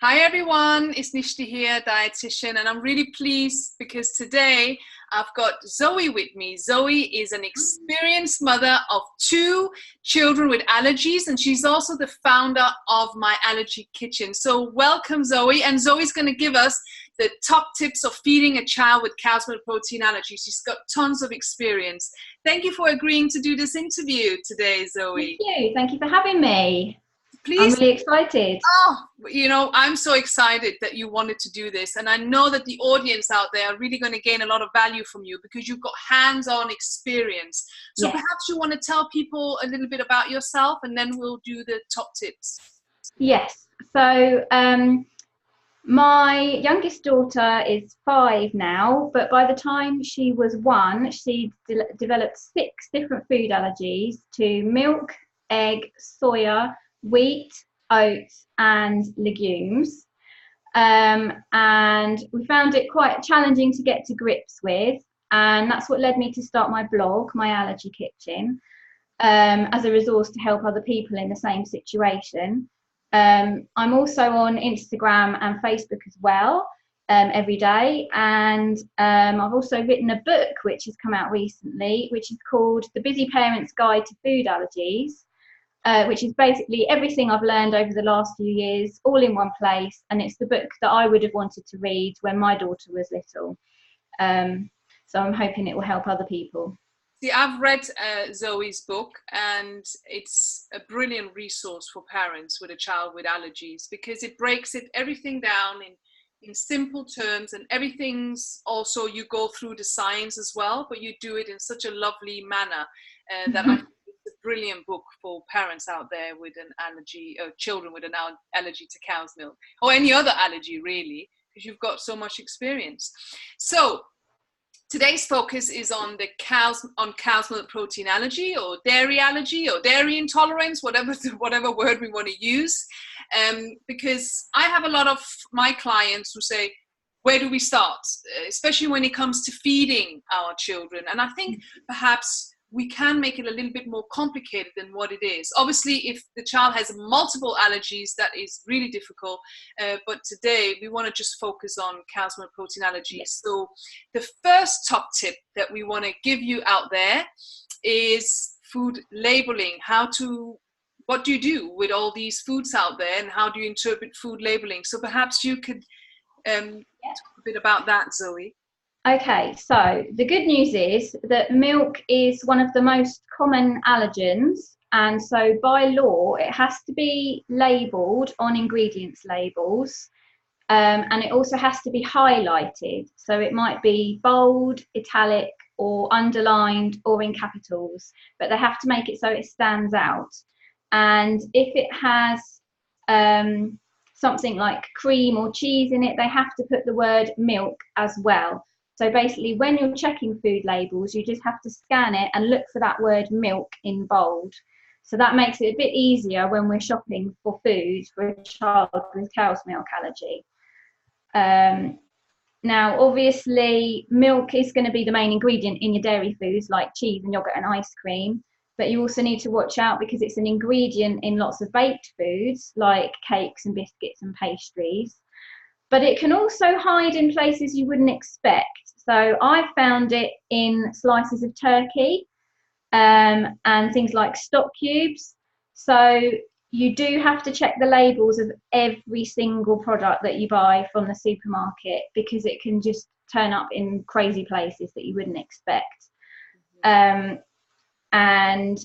Hi everyone, it's Nishti here, dietitian, and I'm really pleased because today I've got Zoe with me. Zoe is an experienced mother of 2 children with allergies, and she's also the founder of My Allergy Kitchen. So welcome, Zoe, and Zoe's going to give us the top tips of feeding a child with cow's milk protein allergies. She's got tons of experience. Thank you for agreeing to do this interview today, Zoe. Thank you for having me. Please. I'm really excited. I'm so excited that you wanted to do this, and I know that the audience out there are really going to gain a lot of value from you because you've got hands-on experience. So Yes. Perhaps you want to tell people a little bit about yourself, and then we'll do the top tips. Yes. So my youngest daughter is 5 now, but by the time she was 1, she developed 6 different food allergies to milk, egg, soya, wheat, oats and legumes, and we found it quite challenging to get to grips with, and that's what led me to start my blog, My Allergy Kitchen, as a resource to help other people in the same situation. I'm also on Instagram and Facebook as well, every day, and I've also written a book which has come out recently, which is called The Busy Parent's Guide to Food Allergies, which is basically everything I've learned over the last few years all in one place, and it's the book that I would have wanted to read when my daughter was little. So I'm hoping it will help other people. See, I've read Zoe's book, and it's a brilliant resource for parents with a child with allergies because it breaks everything down in simple terms, and everything's also, you go through the science as well, but you do it in such a lovely manner that I think it's a brilliant book for parents out there with an allergy, or children with an allergy to cow's milk, or any other allergy really, because you've got so much experience. So today's focus is on cow's milk protein allergy, or dairy intolerance, whatever word we want to use, because I have a lot of my clients who say, where do we start, especially when it comes to feeding our children? And I think perhaps we can make it a little bit more complicated than what it is. Obviously, if the child has multiple allergies, that is really difficult. But today, we want to just focus on cow's milk protein allergies. So the first top tip that we want to give you out there is food labeling. What do you do with all these foods out there, and how do you interpret food labeling? So perhaps you could talk a bit about that, Zoe. Okay, so the good news is that milk is one of the most common allergens, and so by law it has to be labelled on ingredients labels, and it also has to be highlighted, so it might be bold, italic or underlined or in capitals, but they have to make it so it stands out. And if it has something like cream or cheese in it, they have to put the word milk as well. So basically, when you're checking food labels, you just have to scan it and look for that word milk in bold. So that makes it a bit easier when we're shopping for food for a child with cow's milk allergy. Now, obviously, milk is going to be the main ingredient in your dairy foods like cheese and yogurt and ice cream. But you also need to watch out because it's an ingredient in lots of baked foods like cakes and biscuits and pastries. But it can also hide in places you wouldn't expect. So I found it in slices of turkey and things like stock cubes. So you do have to check the labels of every single product that you buy from the supermarket, because it can just turn up in crazy places that you wouldn't expect. And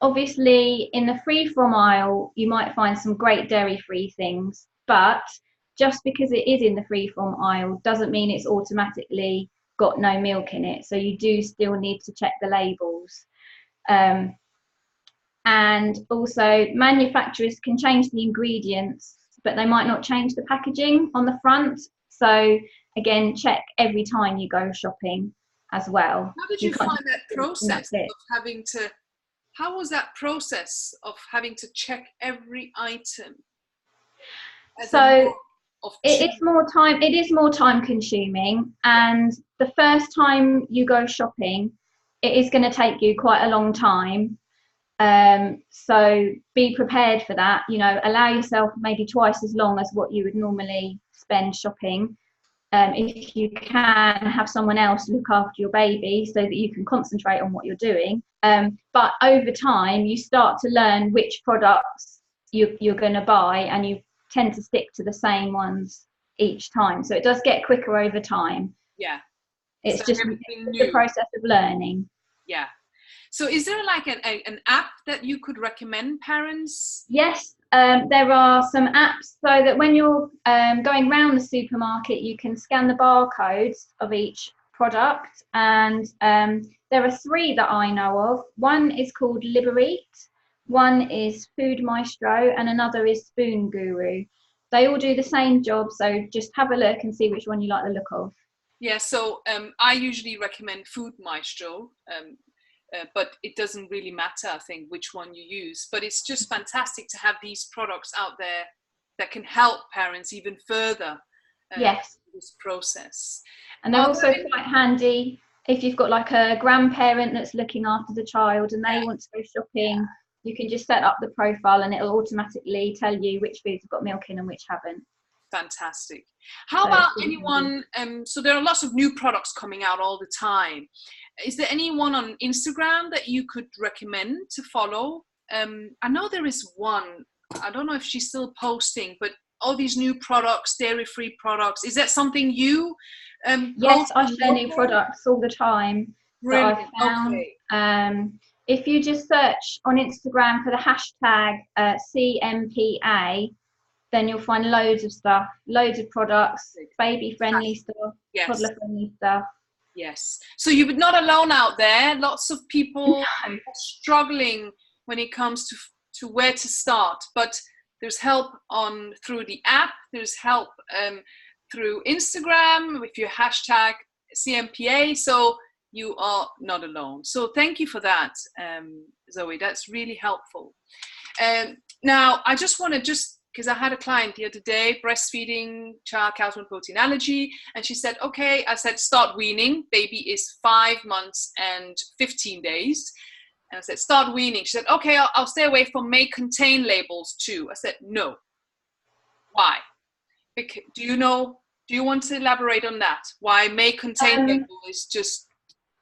obviously in the free-from aisle, you might find some great dairy-free things, but just because it is in the free-from aisle doesn't mean it's automatically got no milk in it. So you do still need to check the labels. And also manufacturers can change the ingredients, but they might not change the packaging on the front. So again, check every time you go shopping as well. How did you find that process of having to, how was that process of having to check every item? So it is more time consuming, and the first time you go shopping, it is going to take you quite a long time. So be prepared for that. You know, allow yourself maybe twice as long as what you would normally spend shopping. If you can, have someone else look after your baby so that you can concentrate on what you're doing. But over time, you start to learn which products you're going to buy, and you tend to stick to the same ones each time. So it does get quicker over time. Yeah. It's So just the process of learning. Yeah. So is there like an app that you could recommend parents? Yes, there are some apps so that when you're going around the supermarket, you can scan the barcodes of each product. And there are 3 that I know of. One is called Liberate, one is Food Maestro, and another is Spoon Guru. They all do the same job, so just have a look and see which one you like the look of. Yeah, so I usually recommend Food Maestro, but it doesn't really matter, I think, which one you use. But it's just fantastic to have these products out there that can help parents even further yes, this process. And they're also quite handy if you've got like a grandparent that's looking after the child and they want to go shopping. Yeah. You can just set up the profile and it'll automatically tell you which foods have got milk in and which haven't. Fantastic. How about anyone, so there are lots of new products coming out all the time. Is there anyone on Instagram that you could recommend to follow? I know there is one, I don't know if she's still posting, but all these new products, dairy-free products, is that something you yes, I share new products all the time. Brilliant. That I've found. If you just search on Instagram for the hashtag CMPA, then you'll find loads of stuff, loads of products, baby-friendly stuff, toddler-friendly stuff. Yes. So you're not alone out there. Lots of people are struggling when it comes to where to start. But there's help through the app. There's help through Instagram with your hashtag CMPA. So you are not alone. So thank you for that, Zoe. That's really helpful. Now, I just want to because I had a client the other day, breastfeeding, child, calcium protein allergy, and she said, okay, I said, start weaning. Baby is 5 months and 15 days. And I said, start weaning. She said, okay, I'll stay away from may contain labels too. I said, no. Why? Because, do you want to elaborate on that? Why may contain label is just...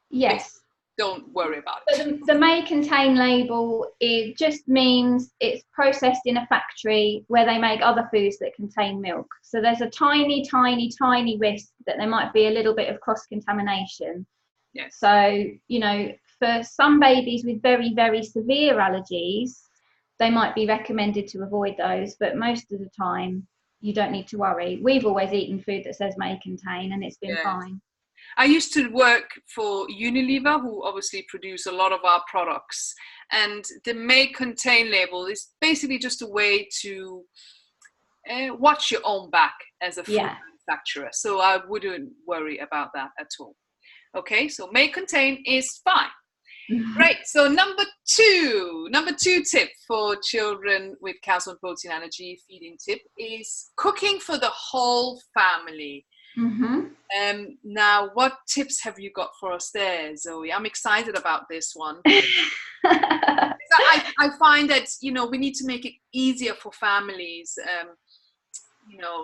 Yes. Don't worry about it. The may contain label, it just means it's processed in a factory where they make other foods that contain milk. So there's a tiny, tiny, tiny risk that there might be a little bit of cross-contamination. Yes. So, for some babies with very, very severe allergies, they might be recommended to avoid those, but most of the time you don't need to worry. We've always eaten food that says may contain and it's been fine. I used to work for Unilever, who obviously produce a lot of our products. And the may contain label is basically just a way to watch your own back as a food manufacturer. So I wouldn't worry about that at all. Okay, so may contain is fine. Great. So number two tip for children with calcium protein allergy feeding tip is cooking for the whole family. Mm-hmm. Now, what tips have you got for us there, Zoe? I'm excited about this one. I find that, we need to make it easier for families,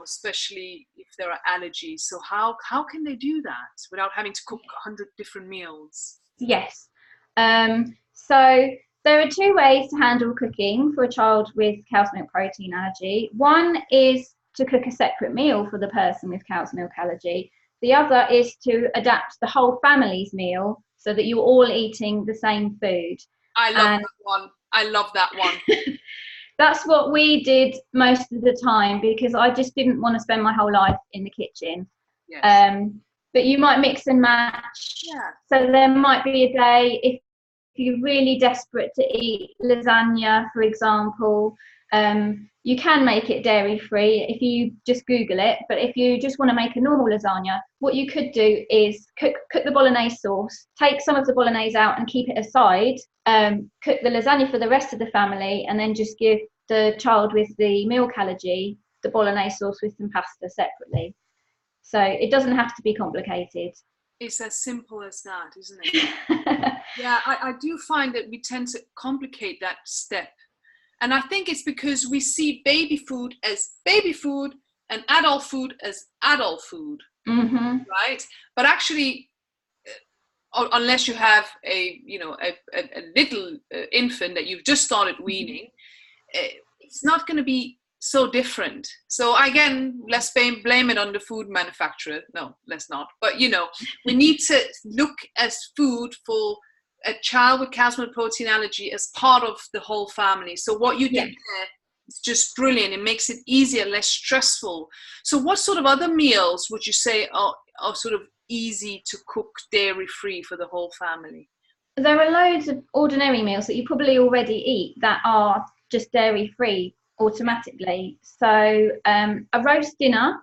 especially if there are allergies. So how can they do that without having to cook 100 different meals? Yes. So there are 2 ways to handle cooking for a child with calcium milk protein allergy. One is to cook a separate meal for the person with cow's milk allergy. The other is to adapt the whole family's meal so that you're all eating the same food. I love that one. That's what we did most of the time because I just didn't want to spend my whole life in the kitchen. Yes. But you might mix and match. Yeah. So there might be a day if you're really desperate to eat lasagna, for example, you can make it dairy free if you just Google it. But if you just want to make a normal lasagna, what you could do is cook the bolognese sauce, take some of the bolognese out and keep it aside, cook the lasagna for the rest of the family, and then just give the child with the milk allergy the bolognese sauce with some pasta separately. So it doesn't have to be complicated. It's as simple as that, isn't it? Yeah, I do find that we tend to complicate that step. And I think it's because we see baby food as baby food and adult food as adult food, right? But actually, unless you have a little infant that you've just started weaning, it's not going to be so different. So again, let's blame it on the food manufacturer. No, let's not. But we need to look at food for a child with calcium and protein allergy as part of the whole family. So what you did there is just brilliant. It makes it easier, less stressful. So what sort of other meals would you say are sort of easy to cook dairy free for the whole family? There are loads of ordinary meals that you probably already eat that are just dairy free automatically. So a roast dinner,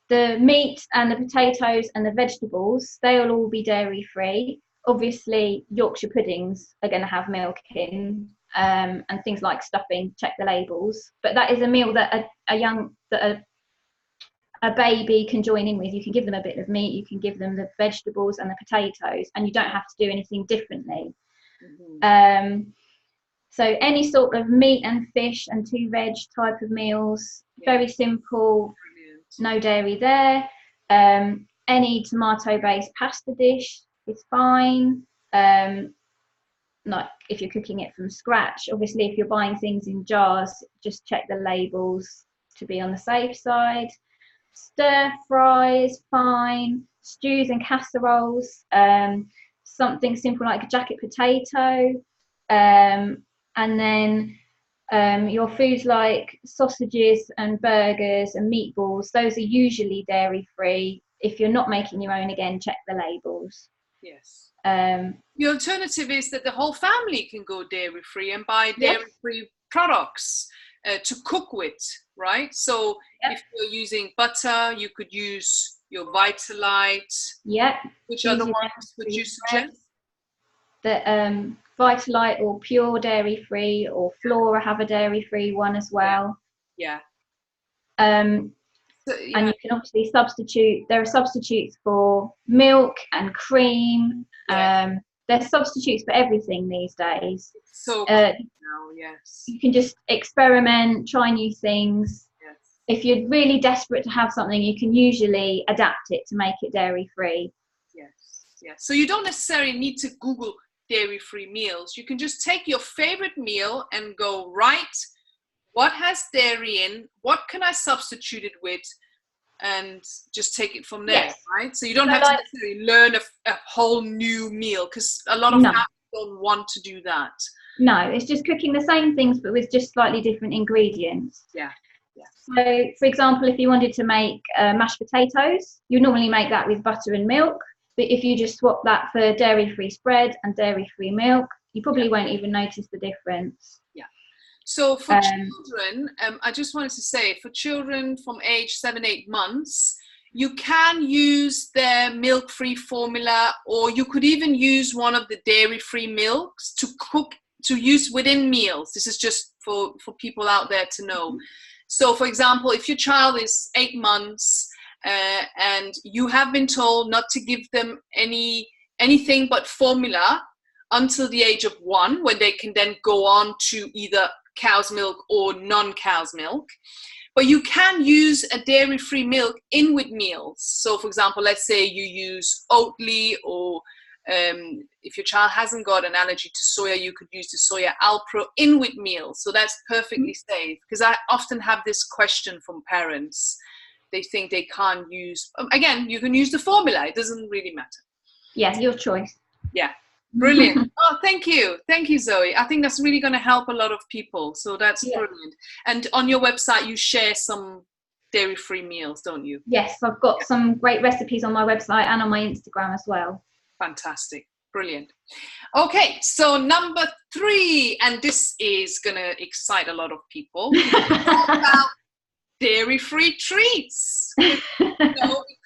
the meat and the potatoes and the vegetables, they'll all be dairy free. Obviously, Yorkshire puddings are going to have milk in, and things like stuffing, check the labels. But that is a meal that a baby can join in with. You can give them a bit of meat, you can give them the vegetables and the potatoes, and you don't have to do anything differently. So any sort of meat and fish and 2 veg type of meals, very simple. Brilliant. No dairy there. Any tomato-based pasta dish is fine. Like if you're cooking it from scratch, obviously if you're buying things in jars, just check the labels to be on the safe side. Stir fries, fine. Stews and casseroles, something simple like a jacket potato, and then your foods like sausages and burgers and meatballs, those are usually dairy free. If you're not making your own, again, check the labels. Yes. The alternative is that the whole family can go dairy free and buy dairy free products to cook with, right? So if you're using butter, you could use your Vitalite. Which other ones would you suggest? The Vitalite or Pure dairy free, or Flora have a dairy free one as well. And you can obviously substitute. There are substitutes for milk and cream. There's substitutes for everything these days. It's so cool now, yes. You can just experiment, try new things. Yes. If you're really desperate to have something, you can usually adapt it to make it dairy free. Yes. So you don't necessarily need to Google dairy free meals. You can just take your favorite meal and go, right, what has dairy in? What can I substitute it with? And just take it from there, right? So you don't have to necessarily learn a whole new meal, because a lot of families don't want to do that. No, it's just cooking the same things but with just slightly different ingredients. So, for example, if you wanted to make mashed potatoes, you normally make that with butter and milk. But if you just swap that for dairy-free spread and dairy-free milk, you probably won't even notice the difference. So for children, I just wanted to say, for children from age 7-8 months, you can use their milk-free formula, or you could even use one of the dairy-free milks to use within meals. This is just for people out there to know. So, for example, if your child is 8 months and you have been told not to give them anything but formula until the age of 1, when they can then go on to either cow's milk or non-cow's milk, but you can use a dairy-free milk in with meals. So, for example, let's say you use Oatly, or if your child hasn't got an allergy to soya, you could use the Soya Alpro in with meals. So that's perfectly safe, because I often have this question from parents. They think they can't use, again, you can use the formula. It doesn't really matter. Yeah, your choice. Yeah. Brilliant. Oh, thank you, Zoe. I think that's really going to help a lot of people, so that's brilliant. And on your website you share some dairy-free meals, don't you? Yes, I've got some great recipes on my website and on my Instagram as well. Fantastic. Brilliant. Okay, so number 3, and this is going to excite a lot of people. About dairy-free treats. We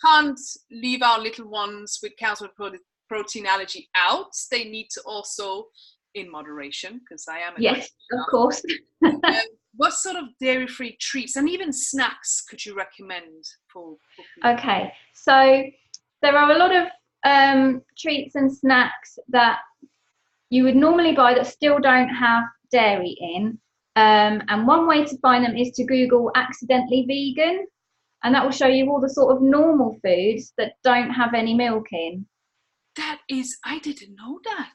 can't leave our little ones with calcium protein allergy out. They need to also, in moderation, because I am of course. What sort of dairy-free treats and even snacks could you recommend for people? Okay, so there are a lot of treats and snacks that you would normally buy that still don't have dairy in. And one way to find them is to Google accidentally vegan, and that will show you all the sort of normal foods that don't have any milk in. That is, I didn't know that.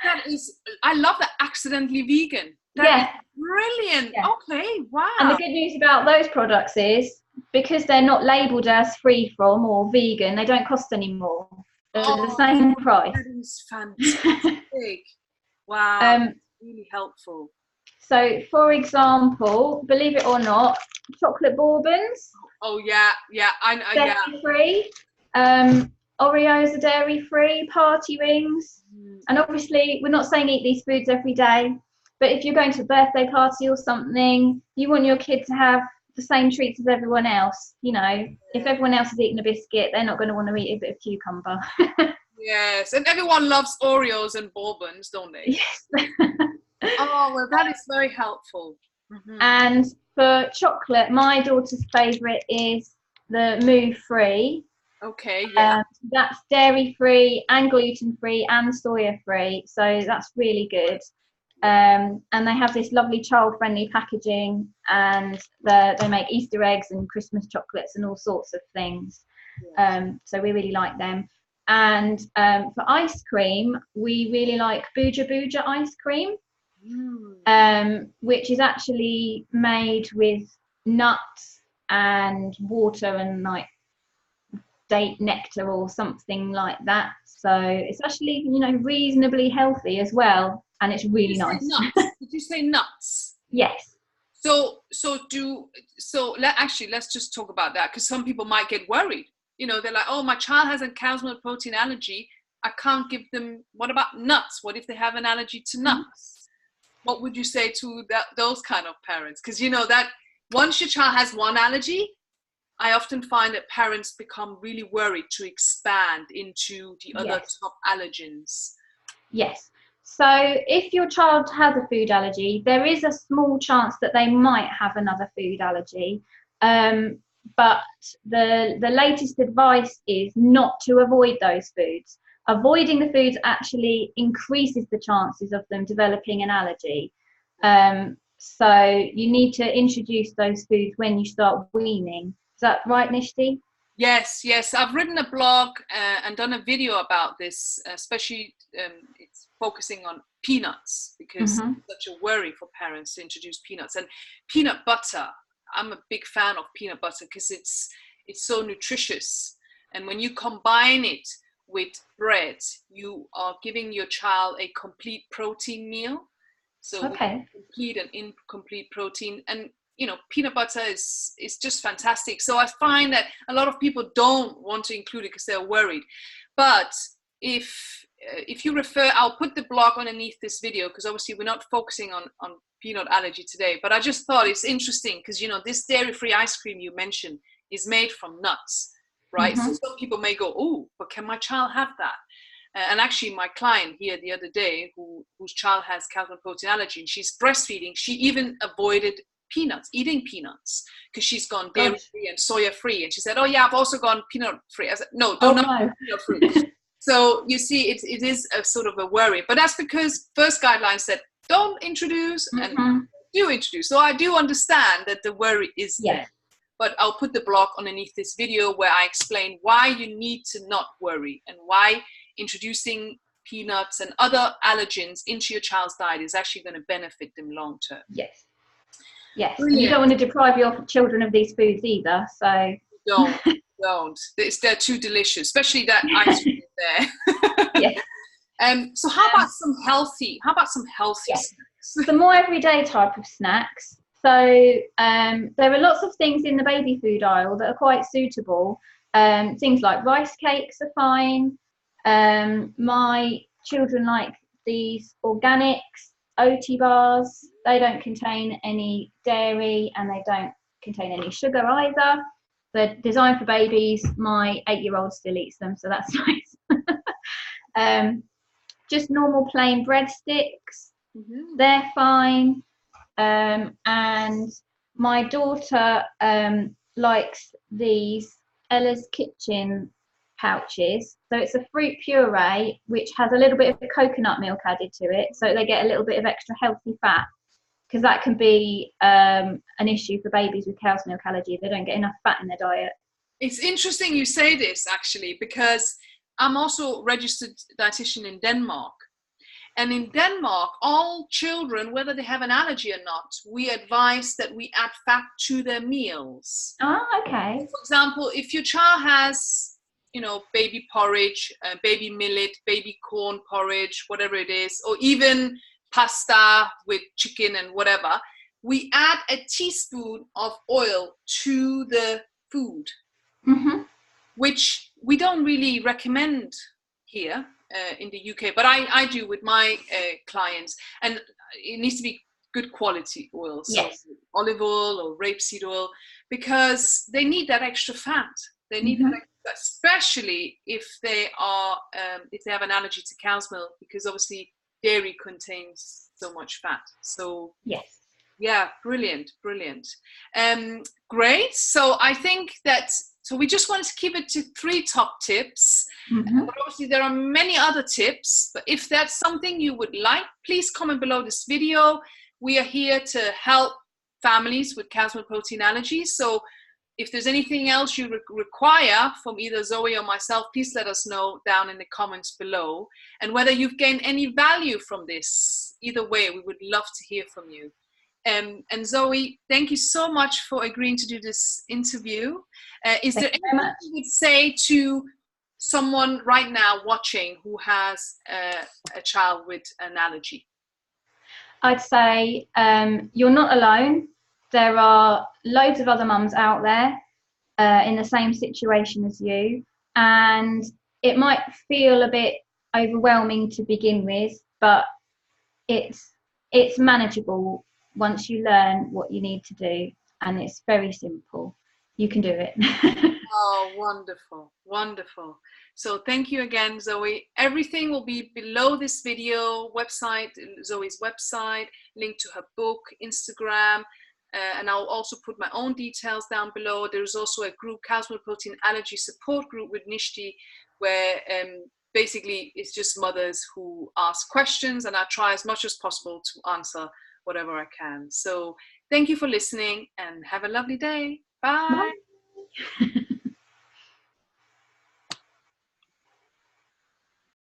That is, I love that, accidentally vegan. That is brilliant. Yeah. Okay, wow. And the good news about those products is, because they're not labelled as free from or vegan, they don't cost any more. They're the same price. That is fantastic. Wow, really helpful. So, for example, believe it or not, chocolate bourbons. Oh yeah, I know. Dairy free. Oreos are dairy free. Party rings. And obviously, we're not saying eat these foods every day, but if you're going to a birthday party or something, you want your kid to have the same treats as everyone else. You know, if everyone else is eating a biscuit, they're not going to want to eat a bit of cucumber. Yes, and everyone loves Oreos and bourbons, don't they? Yes. Oh, well, that is very helpful. And for chocolate, my daughter's favourite is the Moo Free. Okay, yeah. That's dairy free and gluten free and soya free, so that's really good. And they have this lovely child friendly packaging, and they make Easter eggs and Christmas chocolates and all sorts of things. So we really like them. And for ice cream, we really like Booja Booja ice cream. Which is actually made with nuts and water and like date nectar or something like that. So it's actually, you know, reasonably healthy as well, and it's really nice. Nuts? Did you say nuts? Yes. Let's just talk about that, because some people might get worried. You know, they're like, oh, my child has a cow's milk protein allergy. I can't give them. What about nuts? What if they have an allergy to nuts? What would you say to those kind of parents? Because you know that once your child has one allergy, I often find that parents become really worried to expand into the other top allergens. Yes. So if your child has a food allergy, there is a small chance that they might have another food allergy. But the latest advice is not to avoid those foods. Avoiding the foods actually increases the chances of them developing an allergy. So you need to introduce those foods when you start weaning. Is that right, Nishti? Yes. I've written a blog and done a video about this, especially it's focusing on peanuts, because it's such a worry for parents to introduce peanuts. And peanut butter, I'm a big fan of peanut butter because it's so nutritious. And when you combine it with bread, you are giving your child a complete protein meal. So complete and incomplete protein. And you know, peanut butter is just fantastic. So I find that a lot of people don't want to include it because they're worried. But if you refer, I'll put the blog underneath this video, because obviously we're not focusing on peanut allergy today. But I just thought it's interesting because, you know, this dairy-free ice cream you mentioned is made from nuts, right? So some people may go, oh, but can my child have that? And actually, my client here the other day, whose child has calcium protein allergy, and she's breastfeeding, she even avoided eating peanuts, because she's gone dairy free and soya free, and she said, oh yeah, I've also gone peanut free. I said, no, don't peanut free. So you see, it is a sort of a worry, but that's because first guidelines said don't introduce and do introduce. So I do understand that the worry is there, but I'll put the blog underneath this video where I explain why you need to not worry, and why introducing peanuts and other allergens into your child's diet is actually going to benefit them long term. Yes. And you don't want to deprive your children of these foods either, so don't. They're too delicious, especially that ice cream there. So how about some healthy snacks? Some more everyday type of snacks. So there are lots of things in the baby food aisle that are quite suitable. Things like rice cakes are fine. My children like these organics Oatly bars. They don't contain any dairy and they don't contain any sugar either. They're designed for babies. My 8-year-old still eats them, so that's nice. Just normal plain breadsticks. They're fine. And my daughter likes these Ella's Kitchen pouches. So it's a fruit puree which has a little bit of coconut milk added to it, so they get a little bit of extra healthy fat, because that can be an issue for babies with cow's milk allergy. They don't get enough fat in their diet. It's interesting you say this, actually, because I'm also registered dietitian in Denmark. And in Denmark, all children, whether they have an allergy or not, we advise that we add fat to their meals. Oh, okay. For example, if your child has, baby porridge, baby millet, baby corn porridge, whatever it is, or even pasta with chicken and whatever, we add a teaspoon of oil to the food, which we don't really recommend here in the UK, but I do with my clients, and it needs to be good quality oil, so Yes. olive oil or rapeseed oil, because they need that extra fat. They need that extra, especially if they have an allergy to cow's milk, because obviously dairy contains so much fat. So yes. Yeah, brilliant. Great. So I think so we just wanted to keep it to 3 top tips. But obviously there are many other tips, but if that's something you would like, please comment below this video. We are here to help families with cow's milk protein allergies. So if there's anything else you require from either Zoe or myself, please let us know down in the comments below. And whether you've gained any value from this, either way, we would love to hear from you. And Zoe, thank you so much for agreeing to do this interview. Is there anything you would say to someone right now watching who has a child with an allergy? I'd say you're not alone. There are loads of other mums out there in the same situation as you, and it might feel a bit overwhelming to begin with, but it's manageable once you learn what you need to do, and it's very simple. You can do it. Oh, wonderful. So thank you again, Zoe. Everything will be below this video, Zoe's website, link to her book, Instagram, and I'll also put my own details down below. There's also a group, cow's milk protein allergy support group with Nishti, where basically it's just mothers who ask questions, and I try as much as possible to answer whatever I can. So thank you for listening, and have a lovely day. Bye. Bye.